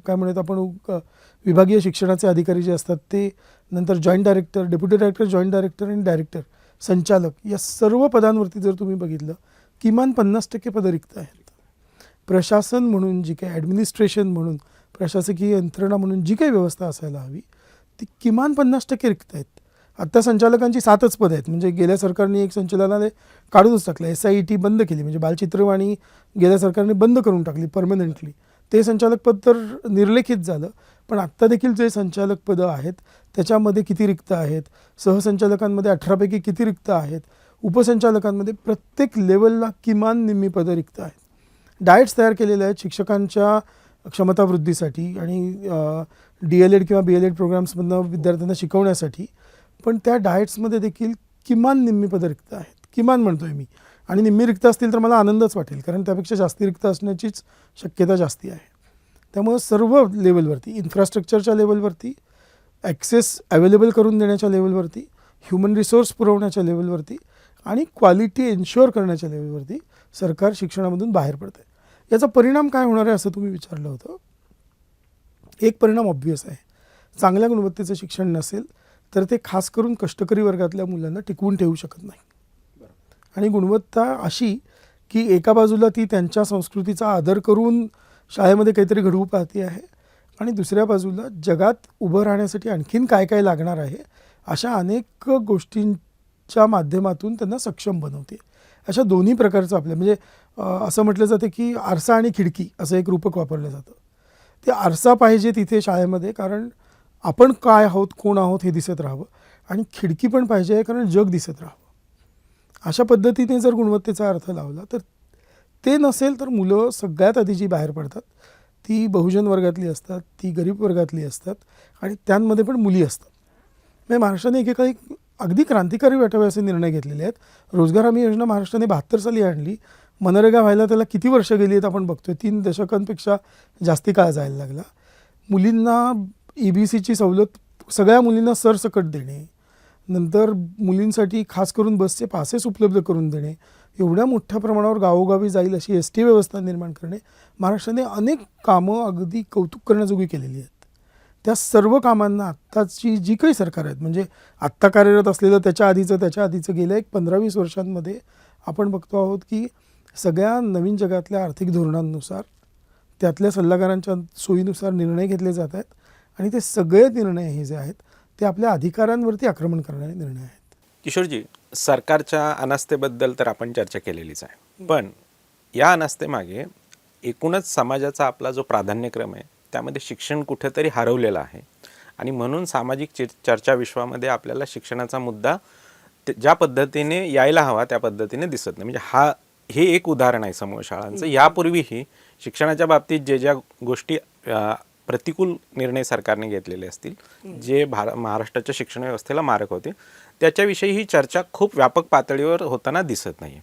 काय म्हणत आपण विभागीय शिक्षणाचे अधिकारी जे असतात ते, नंतर joint director, deputy director, joint director आणि डायरेक्टर, संचालक, या सर्व पदांवरती जर तुम्ही बघितलं किमान 50% पदं रिक्त आहेत. प्रशासन म्हणून जी काही ॲडमिनिस्ट्रेशन म्हणून प्रशासकीय यंत्रणा म्हणून जी काही व्यवस्था असायला हवी ती किमान 50% रिक्त आहेत. आत्ता संचालकांची 7च पदं आहेत. म्हणजे गेल्या सरकारने एक संचालनालय काढूनच टाकलं, SIET बंद केली, म्हणजे बालचित्रवाणी गेल्या सरकारने बंद करून टाकली परमनंटली. ते संचालक पद तर निर्लेखित झालं, पण आत्ता देखील जे संचालक पदं आहेत त्याच्यामध्ये किती रिक्त आहेत, सहसंचालकांमध्ये 18पैकी किती रिक्त आहेत, उपसंचालकांमध्ये प्रत्येक लेवलला किमान निम्मी पदं रिक्त आहेत. डाएट्स तयार केलेले आहेत शिक्षकांच्या क्षमता वृद्धीसाठी आणि DLED किंवा BLED प्रोग्राम्समधनं विद्यार्थ्यांना शिकवण्यासाठी, पण त्या डाएट्समध्ये देखील किमान निम्मी पदं रिक्त आहेत. किमान म्हणतोय मी, आणि निम्मी रिक्त असतील तर मला आनंदच वाटेल, कारण त्यापेक्षा जास्ती रिक्त असण्याचीच शक्यता जास्ती आहे. त्यामुळं सर्व लेवलवरती, इन्फ्रास्ट्रक्चरच्या लेवलवरती, ॲक्सेस अवेलेबल करून देण्याच्या लेवलवरती, ह्युमन रिसोर्स पुरवण्याच्या लेवलवरती आणि क्वालिटी एन्श्युअर करण्याच्या लेवलवरती सरकार शिक्षणामधून बाहेर पडतं आहे. याचा परिणाम काय होणार आहे असं तुम्ही विचारलं होतं. एक परिणाम ऑब्व्हियस आहे. चांगल्या गुणवत्तेचं शिक्षण नसेल तर ते खास करून कष्टकरी वर्गातल्या मुलांना टिकवून ठेवू शकत नाही. आणि गुणवत्ता अशी की एका बाजूला ती त्यांच्या संस्कृतीचा आदर करून शाळेमध्ये काहीतरी घडवू पाहते आहे, आणि दुसऱ्या बाजूला जगात उभं राहण्यासाठी आणखीन काय काय लागणार आहे अशा अनेक गोष्टींच्या माध्यमातून त्यांना सक्षम बनवते. अशा दोन्ही प्रकारचं आपल्या म्हणजे असं म्हटलं जातं की आरसा आणि खिडकी असं एक रूपक वापरलं जातं. ते आरसा पाहिजे तिथे शाळेमध्ये, कारण आपण काय आहोत, कोण आहोत हे दिसत राहावं, आणि खिडकी पण पाहिजे आहे कारण जग दिसत राहावं. अशा पद्धतीने जर गुणवत्तेचा अर्थ लावला तर ते नसेल तर मुलं सगळ्यात आधी जी बाहेर पडतात ती बहुजन वर्गातली असतात, ती गरीब वर्गातली असतात, आणि त्यांमध्ये पण मुली असतात. म्हणजे महाराष्ट्राने एकेकाळी अगदी क्रांतिकारी वाटावे असे निर्णय घेतलेले आहेत. रोजगार हमी योजना महाराष्ट्राने 72 साली आणली. मनरेगा व्हायला त्याला किती वर्ष गेली आहेत आपण बघतोय. 3 दशकांपेक्षा जास्ती काळ जायला लागला. मुलींना EBCची सवलत सगळ्या मुलींना सरसकट देणे, नंतर मुलींसाठी खास करून बसचे पासेस उपलब्ध करून देणे, एवढ्या मोठ्या प्रमाणावर गावोगावी जाईल अशी ST व्यवस्था निर्माण करणे, महाराष्ट्राने अनेक कामं अगदी कौतुक करण्याजोगी केलेली आहेत. त्या सर्व कामांना आत्ताची जी काही सरकार आहेत, म्हणजे आत्ता कार्यरत असलेलं त्याच्या आधीचं गेल्या एक 15-20 वर्षांमध्ये आपण बघतो आहोत की सगळ्या नवीन जगातल्या आर्थिक धोरणांनुसार, त्यातल्या सल्लागारांच्या सोयीनुसार निर्णय घेतले जात आहेत, आणि ते सगळे निर्णय हे जे आहेत ते आपल्या अधिकारांवरती आक्रमण करणारे निर्णय आहेत. किशोरजी, सरकारच्या अनास्थेबद्दल तर आपण चर्चा केलेलीच आहे, पण या अनास्थेमागे एकूणच समाजाचा आपला जो प्राधान्यक्रम आहे त्यामध्ये शिक्षण कुठेतरी हरवलेलं आहे, आणि म्हणून सामाजिक चर्चा विश्वामध्ये आपल्याला शिक्षणाचा मुद्दा ज्या पद्धतीने यायला हवा त्या पद्धतीने दिसत नाही. म्हणजे हे एक उदाहरण आहे समूह शाळांचं. यापूर्वीही शिक्षणाच्या बाबतीत ज्या गोष्टी प्रतिकूल निर्णय सरकारने घेतलेले असतील, जे महाराष्ट्राच्या शिक्षण व्यवस्थेला मारक होते, त्याच्याविषयी ही चर्चा खूप व्यापक पातळीवर होताना दिसत नाही.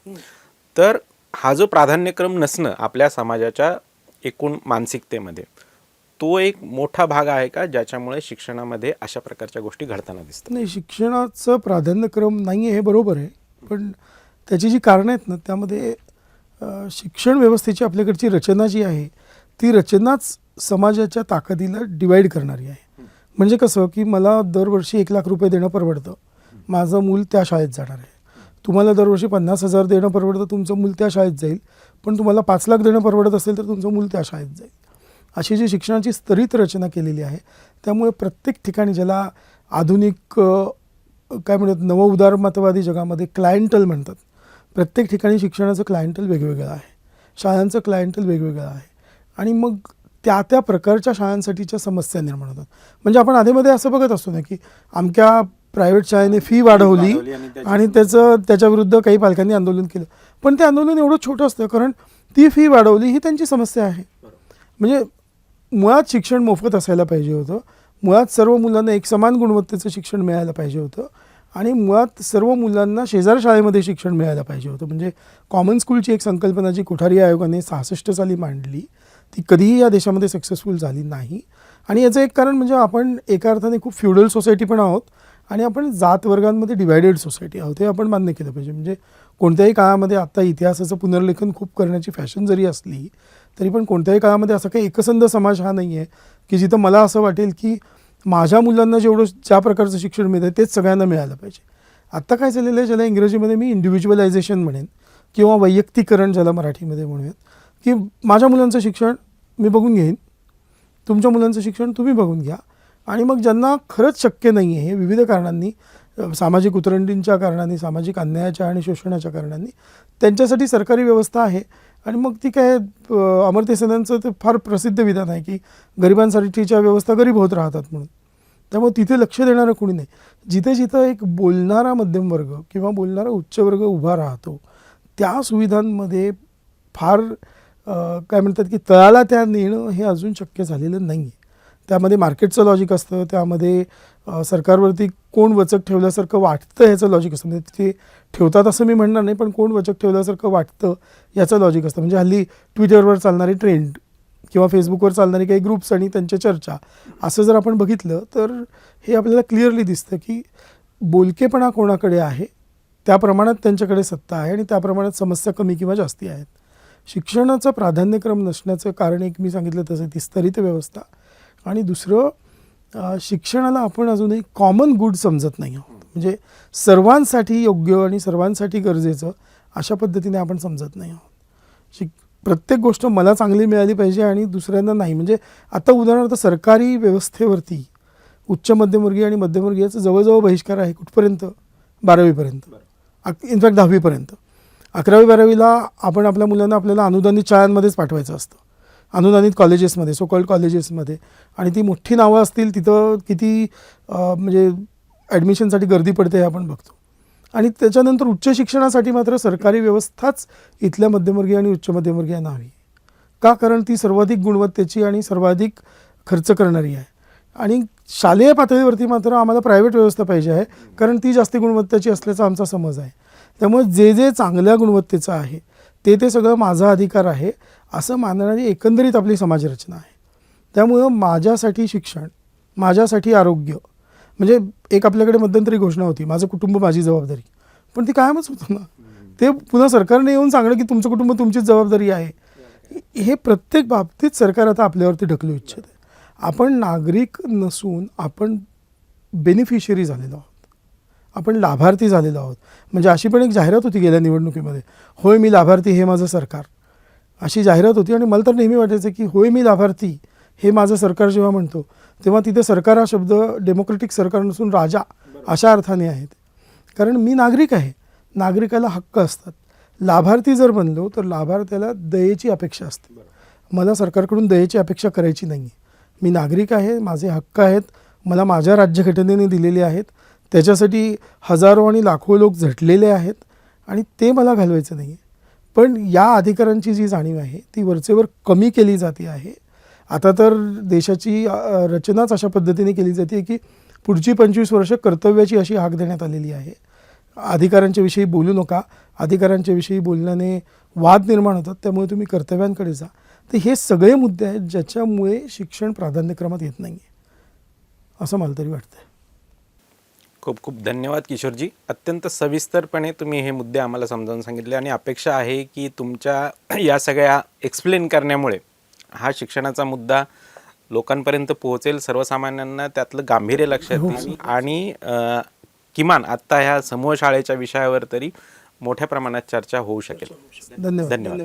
तर हा जो प्राधान्यक्रम नसणं आपल्या समाजाच्या एकूण मानसिकतेमध्ये, तो एक मोठा भाग आहे का ज्याच्यामुळे शिक्षणामध्ये अशा प्रकारच्या गोष्टी घडताना दिसतात? नाही, शिक्षणाचं प्राधान्यक्रम नाही आहे हे बरोबर आहे, पण त्याची जी कारणं आहेत ना, त्यामध्ये शिक्षण व्यवस्थेची आपल्याकडची रचना जी आहे ती रचनाच समाजाच्या ताकदीला डिवाईड करणारी आहे. म्हणजे कसं की मला दरवर्षी 1 लाख रुपये देणं परवडतं, माझं मूल त्या शाळेत जाणार आहे. तुम्हाला दरवर्षी 50,000 देणं परवडतं, तुमचं मूल त्या शाळेत जाईल. पण तुम्हाला 5 लाख देणं परवडत असेल तर तुमचं मूल त्या शाळेत जाईल. अशी जी शिक्षणाची स्तरित रचना केलेली आहे, त्यामुळे प्रत्येक ठिकाणी ज्याला आधुनिक काय म्हणतात नवउदारमतवादी जगामध्ये क्लायंटल म्हणतात, प्रत्येक ठिकाणी शिक्षणाचं क्लायंटल वेगवेगळं आहे, शाळांचं क्लायंटल वेगवेगळं आहे, आणि मग त्या प्रकारच्या शाळांसाठीच्या समस्या निर्माण होतात. म्हणजे आपण आधीमध्ये असं बघत असतो ना की अमक्या प्रायव्हेट शाळेने फी वाढवली आणि त्याच्याविरुद्ध काही पालकांनी आंदोलन केलं, पण ते आंदोलन एवढं छोटं असतं कारण ती फी वाढवली ही त्यांची समस्या आहे. म्हणजे मुळात शिक्षण मोफत असायला पाहिजे होतं, मुळात सर्व मुलांना एक समान गुणवत्तेचं शिक्षण मिळायला पाहिजे होतं, आणि मुळात सर्व मुलांना शेजार शाळेमध्ये शिक्षण मिळायला पाहिजे होतं. म्हणजे कॉमन स्कूलची एक संकल्पना जी कोठारी आयोगाने 66 साली मांडली, ती कधीही या देशामध्ये सक्सेसफुल झाली नाही. आणि याचं एक कारण म्हणजे आपण एका अर्थाने खूप फ्युडल सोसायटी पण आहोत, आणि आपण जात वर्गांमध्ये डिवायडेड सोसायटी आहोत, हे आपण मान्य केलं पाहिजे. म्हणजे कोणत्याही काळामध्ये आत्ता इतिहासाचं पुनर्लेखन खूप करण्याची फॅशन जरी असली तरी पण कोणत्याही काळामध्ये असा काही एकसंध समाज हा नाही आहे की जिथं मला असं वाटेल की माझ्या मुलांना ज्या प्रकारचं शिक्षण मिळतं तेच सगळ्यांना मिळालं पाहिजे. आत्ता काय झालेलं आहे, ज्याला इंग्रजीमध्ये मी इंडिव्हिज्युअलायझेशन म्हणेन किंवा वैयक्तिकरण ज्याला मराठीमध्ये म्हणूयात, की माझ्या मुलांचं शिक्षण मी बघून घेईन, तुमच्या मुलांचं शिक्षण तुम्ही बघून घ्या, आणि मग ज्यांना खरंच शक्य नाही आहे हे विविध कारणांनी, सामाजिक उतरंडींच्या कारणांनी, सामाजिक अन्यायाच्या आणि शोषणाच्या कारणांनी, त्यांच्यासाठी सरकारी व्यवस्था आहे आणि मग ती काय अमर्त्य सेनांचं ते फार प्रसिद्ध विधान आहे की गरिबांसाठीच्या व्यवस्था गरीब होत राहतात म्हणून. त्यामुळे तिथे लक्ष देणारं कोणी नाही. जिथे जिथं एक बोलणारा मध्यम वर्ग किंवा बोलणारा उच्च वर्ग उभा राहतो त्या सुविधांमध्ये फार काय म्हणतात की तळाला त्या नेणं हे अजून शक्य झालेलं नाही आहे. त्यामध्ये मार्केटचं लॉजिक असतं, त्यामध्ये सरकारवरती कोण वचक ठेवल्यासारखं वाटतं ह्याचं लॉजिक असतं. म्हणजे ते ठेवतात असं मी म्हणणार नाही, पण कोण वचक ठेवल्यासारखं वाटतं याचं लॉजिक असतं. म्हणजे हल्ली ट्विटरवर चालणारी ट्रेंड किंवा फेसबुकवर चालणारे काही ग्रुप्स आणि त्यांच्या चर्चा असं जर आपण बघितलं तर हे आपल्याला क्लिअरली दिसतं की बोलकेपणा कोणाकडे आहे त्या प्रमाणात त्यांच्याकडे सत्ता आहे आणि त्या प्रमाणात समस्या कमी किंवा जास्ती आहेत. शिक्षणाचं प्राधान्यक्रम नसण्याचं कारण एक मी सांगितलं तसं ती स्तरित व्यवस्था आणि दुसरं शिक्षणाला आपण अजूनही कॉमन गुड समजत नाही आहोत. म्हणजे सर्वांसाठी योग्य आणि सर्वांसाठी गरजेचं अशा पद्धतीने आपण समजत नाही आहोत. प्रत्येक गोष्ट मला चांगली मिळाली पाहिजे आणि दुसऱ्यांना नाही. म्हणजे आता उदाहरणार्थ सरकारी व्यवस्थेवरती उच्च मध्यमवर्गीय आणि मध्यमवर्गीयाचा जवळजवळ बहिष्कार आहे. कुठपर्यंत? 12वीपर्यंत, इनफॅक्ट 10वीपर्यंत. 11वी-12वीला आपण आपल्या मुलांना आपल्याला अनुदानित शाळांमध्येच पाठवायचं असतं, अनुदानित कॉलेजेसमध्ये, सो कॉल्ड कॉलेजेसमध्ये. आणि ती मोठी नावं असतील तिथं किती म्हणजे ॲडमिशनसाठी गर्दी पडते हे आपण बघतो. आणि त्याच्यानंतर उच्च शिक्षणासाठी मात्र सरकारी व्यवस्थाच इथल्या मध्यमवर्गीय आणि उच्च मध्यमवर्गीयांना हवी. का? कारण ती सर्वाधिक गुणवत्तेची आणि सर्वाधिक खर्च करणारी आहे. आणि शालेय पातळीवरती मात्र आम्हाला प्रायव्हेट व्यवस्था पाहिजे आहे, कारण ती जास्त गुणवत्तेची असल्याचा आमचा समज आहे. त्यामुळे जे जे चांगल्या गुणवत्तेचं आहे ते सगळं माझा अधिकार आहे असं मानणारी एकंदरीत आपली समाजरचना आहे. त्यामुळं माझ्यासाठी शिक्षण, माझ्यासाठी आरोग्य, म्हणजे एक आपल्याकडे मध्यंतरी घोषणा होती, माझं कुटुंब माझी जबाबदारी, पण ती कायमच होतं ना. ते पुन्हा सरकारने येऊन सांगणं की तुमचं कुटुंब तुमचीच जबाबदारी आहे, हे प्रत्येक बाबतीत सरकार आता आपल्यावरती ढकलू इच्छित आहे. आपण नागरिक नसून आपण बेनिफिशियरी झालेलो आहोत, आपण लाभार्थी झालेलो आहोत. म्हणजे अशी पण एक जाहिरात होती गेल्या निवडणुकीमध्ये, होय मी लाभार्थी हे माझं सरकार, अशी जाहिरात होती. आणि मला तर नेहमी वाटायचं की होय मी लाभार्थी हे माझं सरकार जेव्हा म्हणतो तेव्हा तिथे सरकार हा शब्द डेमोक्रेटिक सरकार नसून राजा अशा अर्थाने आहे. कारण मी नागरिक आहे, नागरिकाला हक्क असतात. लाभार्थी जर बनलो तर लाभार्थ्याला दयेची अपेक्षा असते. मला सरकारकडून दयेची अपेक्षा करायची नाही आहे. मी नागरिक आहे, माझे हक्क आहेत, मला माझ्या राज्यघटनेने दिलेले आहेत, त्याच्यासाठी हजारो आणि लाखो लोक झटलेले आहेत आणि ते मला घालवायचं नाही आहे. पण या अधिकारांची जी जाणीव आहे ती वरचेवर कमी केली जाते आहे. आता तर देशाची रचनाच अशा पद्धतीने केली जाते की पुढची 25 वर्ष कर्तव्याची अशी हाक देण्यात आलेली आहे. अधिकारांच्या विषयी बोलू नका, अधिकारांच्या विषयी बोलण्याने वाद निर्माण होतात, त्यामुळे तुम्ही कर्तव्यांकडे जा. तर हे सगळे मुद्दे आहेत ज्याच्यामुळे शिक्षण प्राधान्यक्रमात येत नाही आहे असं मला तरी वाटतं. खूप खूप धन्यवाद किशोरजी. अत्यंत सविस्तरपणे तुम्ही हे मुद्दे आम्हाला समजावून सांगितले आणि अपेक्षा आहे की तुमच्या या सगळ्या एक्सप्लेन करण्यामुळे हा शिक्षणाचा मुद्दा लोकांपर्यंत पोहोचेल, सर्वसामान्यांना त्यातलं गांभीर्य लक्षात येईल आणि किमान आत्ता ह्या समूह शाळेच्या विषयावर तरी मोठ्या प्रमाणात चर्चा होऊ शकेल. धन्यवाद. धन्यवाद.